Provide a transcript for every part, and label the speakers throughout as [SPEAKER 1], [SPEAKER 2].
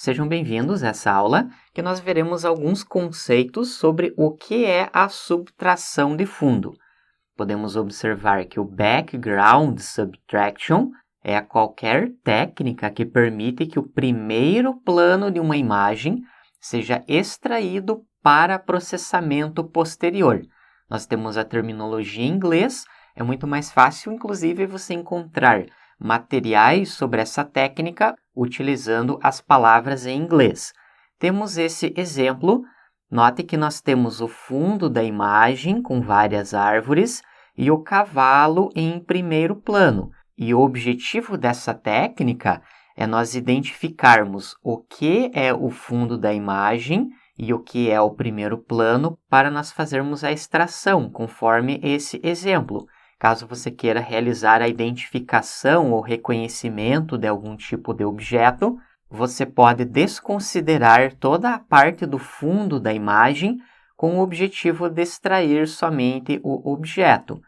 [SPEAKER 1] Sejam bem-vindos a essa aula que nós veremos alguns conceitos sobre o que é a subtração de fundo. Podemos observar que o background subtraction é qualquer técnica que permite que o primeiro plano de uma imagem seja extraído para processamento posterior. Nós temos a terminologia em inglês, é muito mais fácil, inclusive, você encontrar materiais sobre essa técnica utilizando as palavras em inglês. Temos esse exemplo. Note que nós temos o fundo da imagem com várias árvores e o cavalo em primeiro plano. E o objetivo dessa técnica é nós identificarmos o que é o fundo da imagem e o que é o primeiro plano para nós fazermos a extração, conforme esse exemplo. Caso você queira realizar a identificação ou reconhecimento de algum tipo de objeto, você pode desconsiderar toda a parte do fundo da imagem com o objetivo de extrair somente o objeto.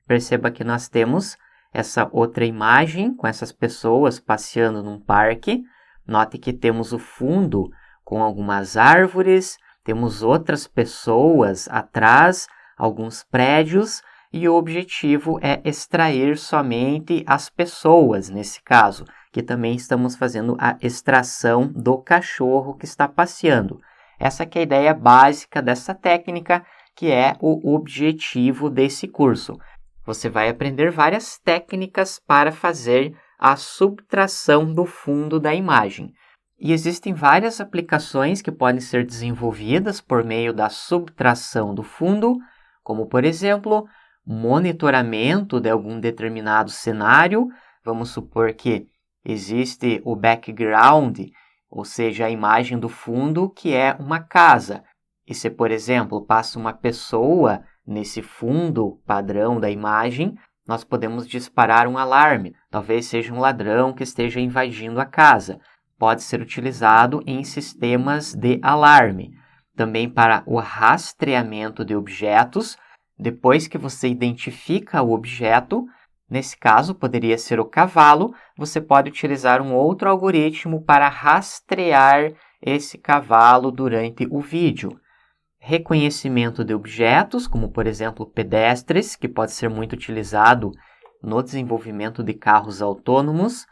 [SPEAKER 1] Perceba que nós temos essa outra imagem com essas pessoas passeando num parque. Note que temos o fundo com algumas árvores, temos outras pessoas atrás, alguns prédios, e o objetivo é extrair somente as pessoas, nesse caso, que também estamos fazendo a extração do cachorro que está passeando. Essa que é a ideia básica dessa técnica, que é o objetivo desse curso. Você vai aprender várias técnicas para fazer a subtração do fundo da imagem. E existem várias aplicações que podem ser desenvolvidas por meio da subtração do fundo, como, por exemplo, monitoramento de algum determinado cenário. Vamos supor que existe o background, ou seja, a imagem do fundo, que é uma casa. E se, por exemplo, passa uma pessoa nesse fundo padrão da imagem, nós podemos disparar um alarme. Talvez seja um ladrão que esteja invadindo a casa. Pode ser utilizado em sistemas de alarme. Também para o rastreamento de objetos. Depois que você identifica o objeto, nesse caso poderia ser o cavalo, você pode utilizar um outro algoritmo para rastrear esse cavalo durante o vídeo. Reconhecimento de objetos, como por exemplo pedestres, que pode ser muito utilizado no desenvolvimento de carros autônomos.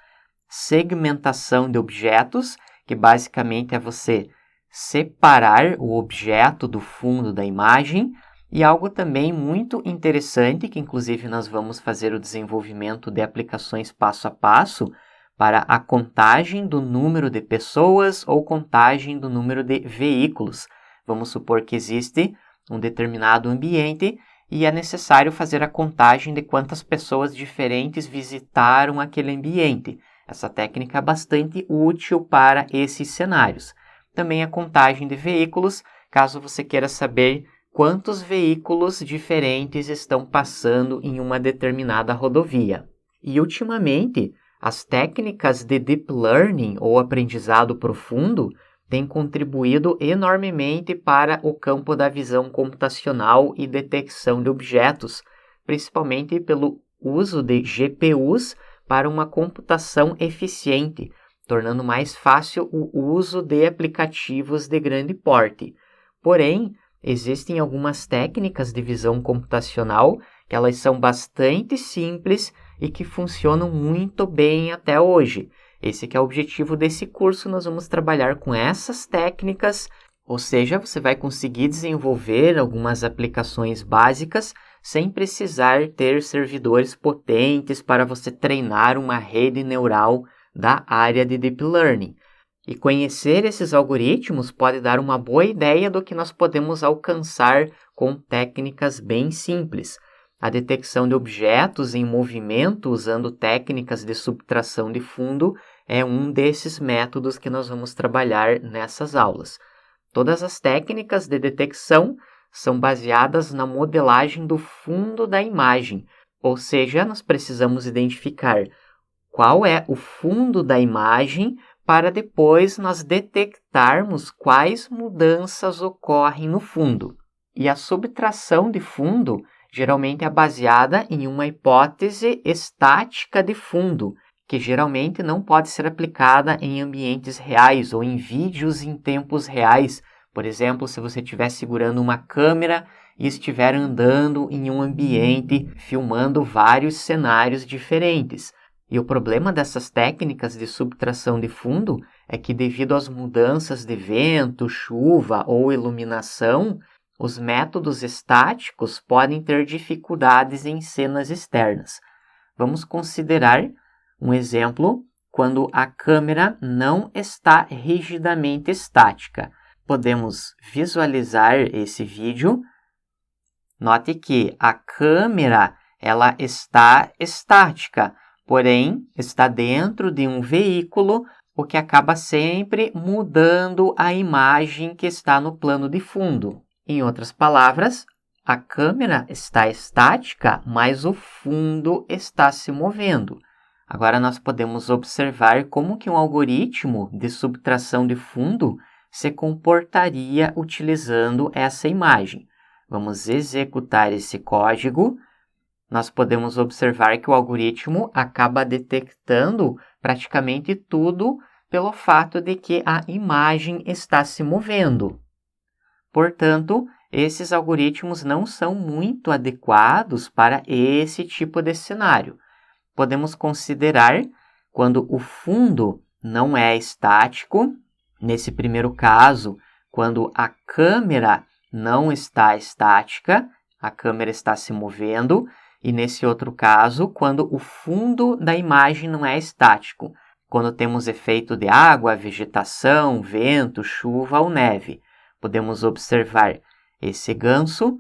[SPEAKER 1] Segmentação de objetos, que basicamente é você separar o objeto do fundo da imagem. E algo também muito interessante, que inclusive nós vamos fazer o desenvolvimento de aplicações passo a passo para a contagem do número de pessoas ou contagem do número de veículos. Vamos supor que existe um determinado ambiente e é necessário fazer a contagem de quantas pessoas diferentes visitaram aquele ambiente. Essa técnica é bastante útil para esses cenários. Também a contagem de veículos, caso você queira saber quantos veículos diferentes estão passando em uma determinada rodovia. E, ultimamente, as técnicas de Deep Learning ou aprendizado profundo têm contribuído enormemente para o campo da visão computacional e detecção de objetos, principalmente pelo uso de GPUs para uma computação eficiente, tornando mais fácil o uso de aplicativos de grande porte. Porém, existem algumas técnicas de visão computacional que elas são bastante simples e que funcionam muito bem até hoje. Esse que é o objetivo desse curso, nós vamos trabalhar com essas técnicas, ou seja, você vai conseguir desenvolver algumas aplicações básicas sem precisar ter servidores potentes para você treinar uma rede neural da área de Deep Learning. E conhecer esses algoritmos pode dar uma boa ideia do que nós podemos alcançar com técnicas bem simples. A detecção de objetos em movimento usando técnicas de subtração de fundo é um desses métodos que nós vamos trabalhar nessas aulas. Todas as técnicas de detecção são baseadas na modelagem do fundo da imagem, ou seja, nós precisamos identificar qual é o fundo da imagem para depois nós detectarmos quais mudanças ocorrem no fundo. E a subtração de fundo geralmente é baseada em uma hipótese estática de fundo, que geralmente não pode ser aplicada em ambientes reais ou em vídeos em tempos reais. Por exemplo, se você estiver segurando uma câmera e estiver andando em um ambiente filmando vários cenários diferentes. E o problema dessas técnicas de subtração de fundo é que, devido às mudanças de vento, chuva ou iluminação, os métodos estáticos podem ter dificuldades em cenas externas. Vamos considerar um exemplo quando a câmera não está rigidamente estática. Podemos visualizar esse vídeo. Note que a câmera ela está estática, porém está dentro de um veículo, o que acaba sempre mudando a imagem que está no plano de fundo. Em outras palavras, a câmera está estática, mas o fundo está se movendo. Agora nós podemos observar como que um algoritmo de subtração de fundo se comportaria utilizando essa imagem. Vamos executar esse código. Nós podemos observar que o algoritmo acaba detectando praticamente tudo pelo fato de que a imagem está se movendo. Portanto, esses algoritmos não são muito adequados para esse tipo de cenário. Podemos considerar quando o fundo não é estático. Nesse primeiro caso, quando a câmera não está estática, a câmera está se movendo. E nesse outro caso, quando o fundo da imagem não é estático, quando temos efeito de água, vegetação, vento, chuva ou neve. Podemos observar esse ganso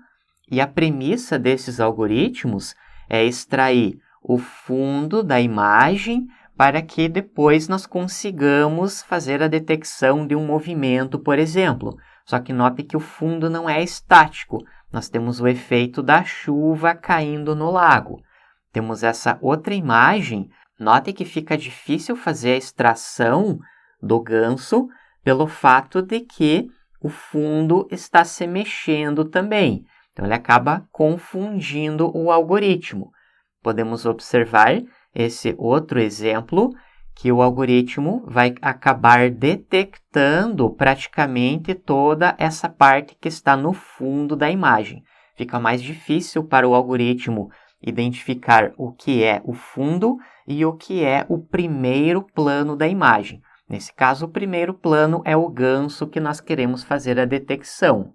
[SPEAKER 1] e a premissa desses algoritmos é extrair o fundo da imagem para que depois nós consigamos fazer a detecção de um movimento, por exemplo. Só que note que o fundo não é estático. Nós temos o efeito da chuva caindo no lago. Temos essa outra imagem. Note que fica difícil fazer a extração do ganso pelo fato de que o fundo está se mexendo também. Então, ele acaba confundindo o algoritmo. Podemos observar esse outro exemplo, que o algoritmo vai acabar detectando praticamente toda essa parte que está no fundo da imagem. Fica mais difícil para o algoritmo identificar o que é o fundo e o que é o primeiro plano da imagem. Nesse caso, o primeiro plano é o ganso que nós queremos fazer a detecção.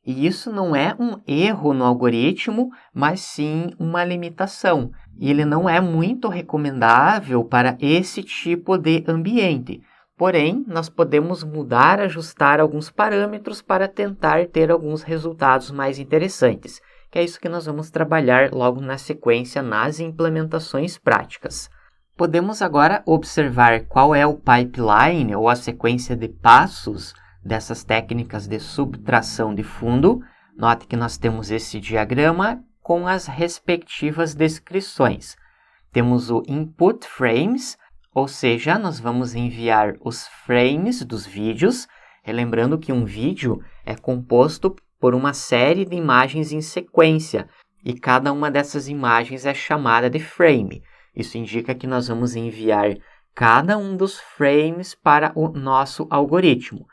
[SPEAKER 1] E isso não é um erro no algoritmo, mas sim uma limitação. E ele não é muito recomendável para esse tipo de ambiente. Porém, nós podemos mudar, ajustar alguns parâmetros para tentar ter alguns resultados mais interessantes, que é isso que nós vamos trabalhar logo na sequência nas implementações práticas. Podemos agora observar qual é o pipeline ou a sequência de passos dessas técnicas de subtração de fundo. Note que nós temos esse diagrama com as respectivas descrições. Temos o input frames, ou seja, nós vamos enviar os frames dos vídeos, relembrando que um vídeo é composto por uma série de imagens em sequência, e cada uma dessas imagens é chamada de frame. Isso indica que nós vamos enviar cada um dos frames para o nosso algoritmo.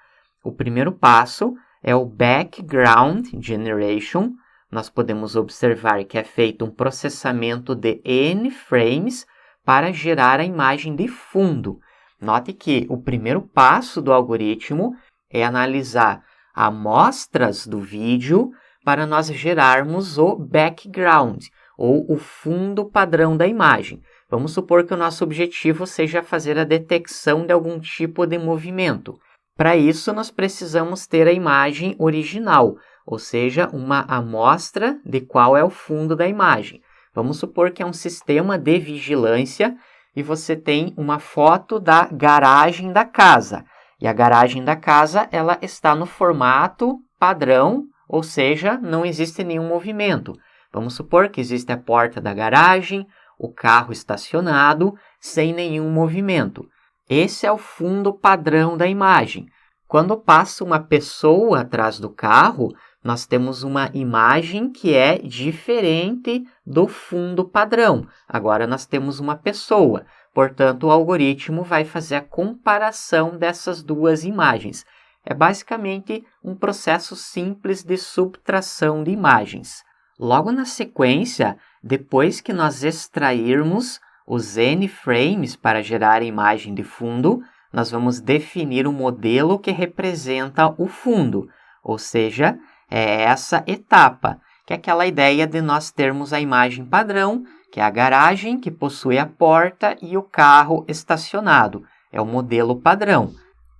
[SPEAKER 1] O primeiro passo é o background generation. Nós podemos observar que é feito um processamento de N frames para gerar a imagem de fundo. Note que o primeiro passo do algoritmo é analisar amostras do vídeo para nós gerarmos o background, ou o fundo padrão da imagem. Vamos supor que o nosso objetivo seja fazer a detecção de algum tipo de movimento. Para isso, nós precisamos ter a imagem original, ou seja, uma amostra de qual é o fundo da imagem. Vamos supor que é um sistema de vigilância e você tem uma foto da garagem da casa. E a garagem da casa ela está no formato padrão, ou seja, não existe nenhum movimento. Vamos supor que existe a porta da garagem, o carro estacionado, sem nenhum movimento. Esse é o fundo padrão da imagem. Quando passa uma pessoa atrás do carro, nós temos uma imagem que é diferente do fundo padrão. Agora nós temos uma pessoa. Portanto, o algoritmo vai fazer a comparação dessas duas imagens. É basicamente um processo simples de subtração de imagens. Logo na sequência, depois que nós extrairmos os N frames para gerar a imagem de fundo, nós vamos definir o modelo que representa o fundo, ou seja, é essa etapa, que é aquela ideia de nós termos a imagem padrão, que é a garagem, que possui a porta e o carro estacionado. É o modelo padrão.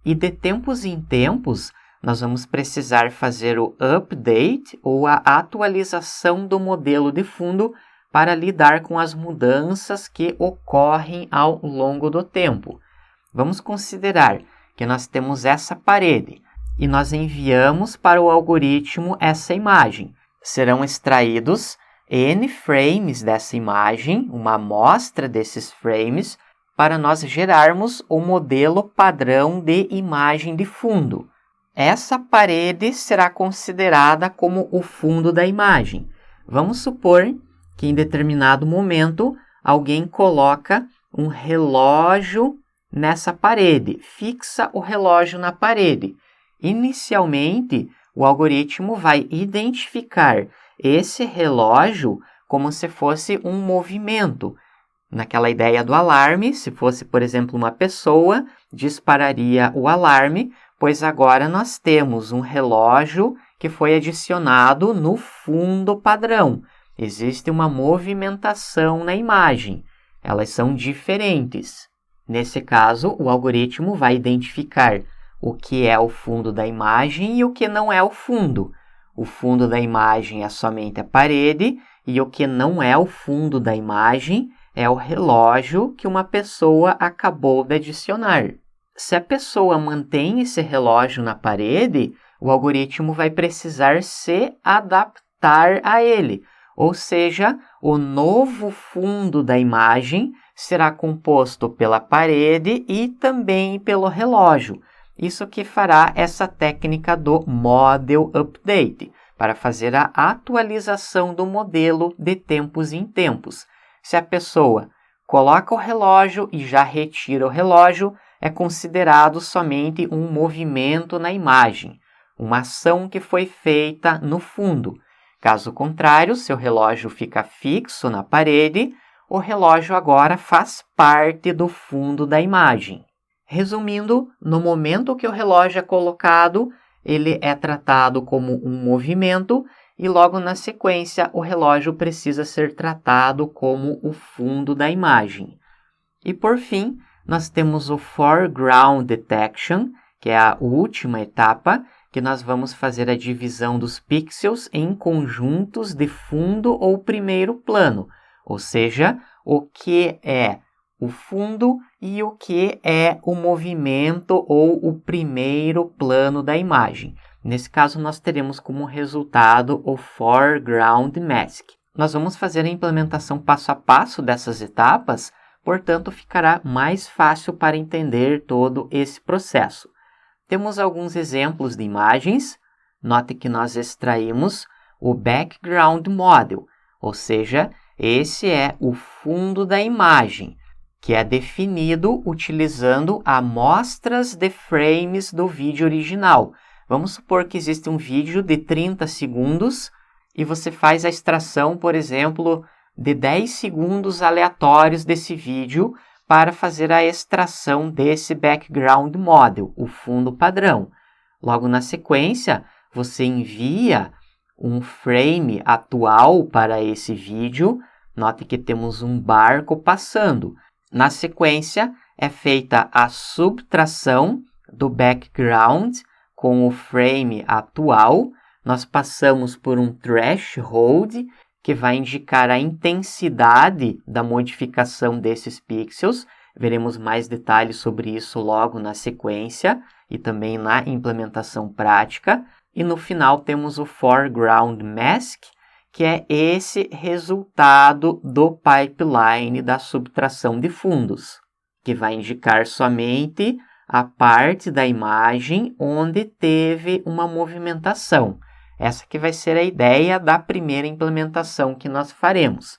[SPEAKER 1] E de tempos em tempos, nós vamos precisar fazer o update ou a atualização do modelo de fundo para lidar com as mudanças que ocorrem ao longo do tempo. Vamos considerar que nós temos essa parede e nós enviamos para o algoritmo essa imagem. Serão extraídos N frames dessa imagem, uma amostra desses frames, para nós gerarmos o modelo padrão de imagem de fundo. Essa parede será considerada como o fundo da imagem. Vamos supor que em determinado momento alguém coloca um relógio nessa parede, fixa o relógio na parede. Inicialmente, o algoritmo vai identificar esse relógio como se fosse um movimento. Naquela ideia do alarme, se fosse, por exemplo, uma pessoa, dispararia o alarme, pois agora nós temos um relógio que foi adicionado no fundo padrão. Existe uma movimentação na imagem. Elas são diferentes. Nesse caso, o algoritmo vai identificar o que é o fundo da imagem e o que não é o fundo. O fundo da imagem é somente a parede e o que não é o fundo da imagem é o relógio que uma pessoa acabou de adicionar. Se a pessoa mantém esse relógio na parede, o algoritmo vai precisar se adaptar a ele, ou seja, o novo fundo da imagem será composto pela parede e também pelo relógio. Isso que fará essa técnica do Model Update, para fazer a atualização do modelo de tempos em tempos. Se a pessoa coloca o relógio e já retira o relógio, é considerado somente um movimento na imagem, uma ação que foi feita no fundo. Caso contrário, se o relógio fica fixo na parede, o relógio agora faz parte do fundo da imagem. Resumindo, no momento que o relógio é colocado, ele é tratado como um movimento e logo na sequência o relógio precisa ser tratado como o fundo da imagem. E por fim, nós temos o Foreground Detection, que é a última etapa, que nós vamos fazer a divisão dos pixels em conjuntos de fundo ou primeiro plano, ou seja, o que é o fundo e o que é o movimento ou o primeiro plano da imagem. Nesse caso, nós teremos como resultado o Foreground Mask. Nós vamos fazer a implementação passo a passo dessas etapas, portanto, ficará mais fácil para entender todo esse processo. Temos alguns exemplos de imagens. Note que nós extraímos o Background Model, ou seja, esse é o fundo da imagem, que é definido utilizando amostras de frames do vídeo original. Vamos supor que existe um vídeo de 30 segundos e você faz a extração, por exemplo, de 10 segundos aleatórios desse vídeo para fazer a extração desse background model, o fundo padrão. Logo na sequência, você envia um frame atual para esse vídeo. Note que temos um barco passando. Na sequência, é feita a subtração do background com o frame atual. Nós passamos por um threshold, que vai indicar a intensidade da modificação desses pixels. Veremos mais detalhes sobre isso logo na sequência e também na implementação prática. E no final temos o Foreground Mask, que é esse resultado do pipeline da subtração de fundos, que vai indicar somente a parte da imagem onde teve uma movimentação. Essa que vai ser a ideia da primeira implementação que nós faremos.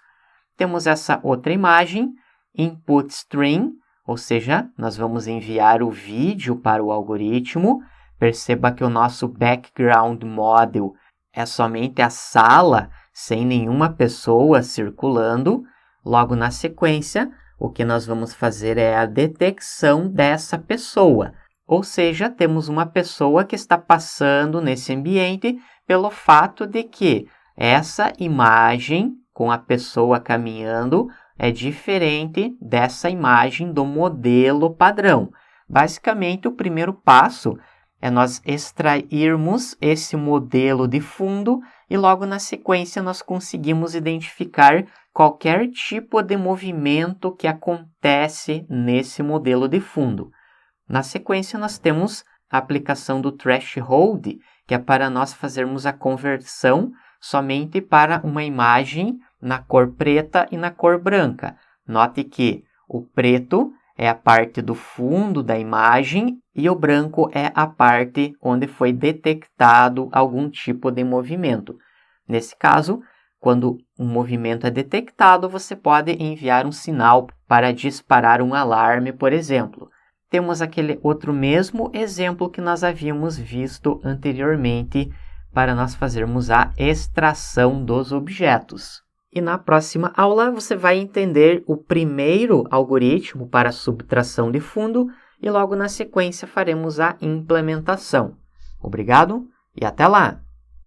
[SPEAKER 1] Temos essa outra imagem input stream, ou seja, nós vamos enviar o vídeo para o algoritmo. Perceba que o nosso background model é somente a sala, sem nenhuma pessoa circulando. Logo na sequência, o que nós vamos fazer é a detecção dessa pessoa. Ou seja, temos uma pessoa que está passando nesse ambiente pelo fato de que essa imagem com a pessoa caminhando é diferente dessa imagem do modelo padrão. Basicamente, o primeiro passo é nós extrairmos esse modelo de fundo e logo na sequência nós conseguimos identificar qualquer tipo de movimento que acontece nesse modelo de fundo. Na sequência nós temos a aplicação do threshold, que é para nós fazermos a conversão somente para uma imagem na cor preta e na cor branca. Note que o preto é a parte do fundo da imagem e o branco é a parte onde foi detectado algum tipo de movimento. Nesse caso, quando um movimento é detectado, você pode enviar um sinal para disparar um alarme, por exemplo. Temos aquele outro mesmo exemplo que nós havíamos visto anteriormente para nós fazermos a extração dos objetos. E na próxima aula você vai entender o primeiro algoritmo para subtração de fundo e logo na sequência faremos a implementação. Obrigado e até lá!